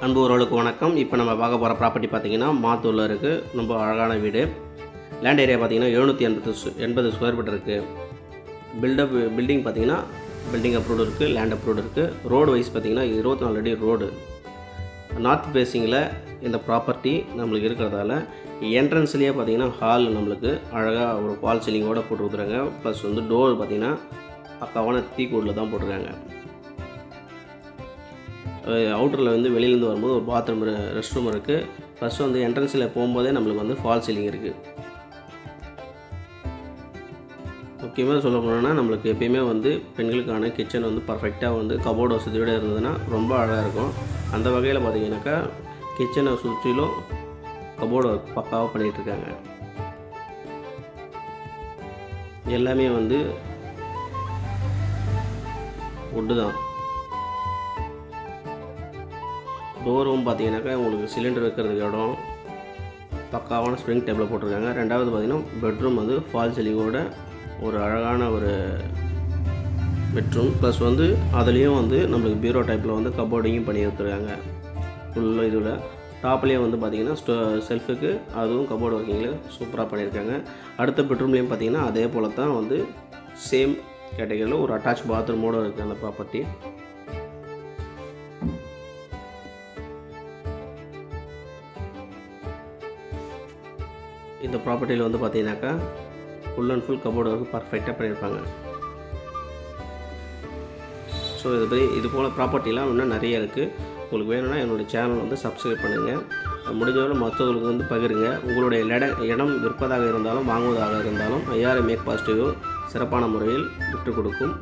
அன்பு உறவுகளுக்கு வணக்கம். இப்போ நம்ம பார்க்க போகிற ப்ராப்பர்ட்டி பார்த்திங்கன்னா மாத்தூரில் இருக்குது. ரொம்ப அழகான வீடு. லேண்ட் ஏரியா பார்த்திங்கன்னா 780 ஸ்கொயர் ஃபீட் இருக்குது. பில்டிங் பார்த்திங்கன்னா பில்டிங் அப்ரூவ்டு இருக்குது, லேண்ட் அப்ரூவ்டு இருக்குது. ரோடு வைஸ் பார்த்திங்கன்னா 24 அடி ரோடு. நார்த் ஃபேஸிங்கில் இந்த ப்ராப்பர்ட்டி நம்மளுக்கு இருக்கிறதால என்ட்ரன்ஸ்லேயே பார்த்திங்கன்னா ஹால் நம்மளுக்கு அழகாக ஒரு ஃபால் சீலிங்கோடு போட்டு கொடுக்குறாங்க. ப்ளஸ் டோர் பார்த்திங்கன்னா பக்காவான தீக்கூடில் தான் போட்டிருக்காங்க. அவுட்டரில் வெளியிலேருந்து வரும்போது ஒரு பாத்ரூம், ரெஸ்ட் ரூம் இருக்குது. ப்ளஸ் என்ட்ரன்ஸில் போகும்போதே நம்மளுக்கு ஃபால் சீலிங் இருக்குது. முக்கியமாக சொல்ல போனோன்னா நம்மளுக்கு எப்பயுமே பெண்களுக்கான கிச்சன் பர்ஃபெக்டாக கபோர்டு வசதியோடு இருந்ததுன்னா ரொம்ப அழகாக இருக்கும். அந்த வகையில் பார்த்திங்கனாக்கா கிச்சனை சுற்றிலும் கபோர்டு பக்காவாக பண்ணிகிட்ருக்காங்க. எல்லாமே வுட்டு தான். டோரும் பார்த்திங்கனாக்கா உங்களுக்கு சிலிண்டர் வைக்கிறதுக்கு இடம், பக்காவான ஸ்ப்ரிங் டேபிள் போட்டிருக்காங்க. ரெண்டாவது பார்த்திங்கன்னா பெட்ரூம் ஃபால் சீலிங்கோட ஒரு அழகான ஒரு பெட்ரூம். ப்ளஸ் அதுலேயும் நம்மளுக்கு பீரோ டைப்பில் கபோர்டிங்கும் பண்ணி கொடுத்துருக்காங்க. ஃபுல்லாக இதில் டாப்லேயே பார்த்திங்கன்னா செல்ஃபுக்கு அதுவும் கபோர்டு ஒர்க்கிங்கில் சூப்பராக பண்ணியிருக்காங்க. அடுத்த பெட்ரூம்லேயும் பார்த்திங்கன்னா அதே போல் தான் சேம் கேட்டகரியில் ஒரு அட்டாச் பாத்ரூமோடு இருக்குது அந்த ப்ராப்பர்ட்டி. இந்த ப்ராப்பர்ட்டியில் பார்த்தீங்கன்னாக்கா ஃபுல் அண்ட் ஃபுல் கபோர்டு பர்ஃபெக்டாக பண்ணியிருப்பாங்க. ஸோ இது போல் ப்ராப்பர்ட்டிலாம் இன்னும் நிறைய இருக்குது. உங்களுக்கு வேணும்னா என்னுடைய சேனல் சப்ஸ்கிரைப் பண்ணுங்கள். முடிஞ்சவரை மற்றவங்களுக்கு பகிருங்க. உங்களுடைய இடம் விற்பதாக இருந்தாலும் வாங்குவதாக இருந்தாலும் ஐஆர்ஐ மேக் பாசிட்டிவ் சிறப்பான முறையில் விட்டு கொடுக்கும்.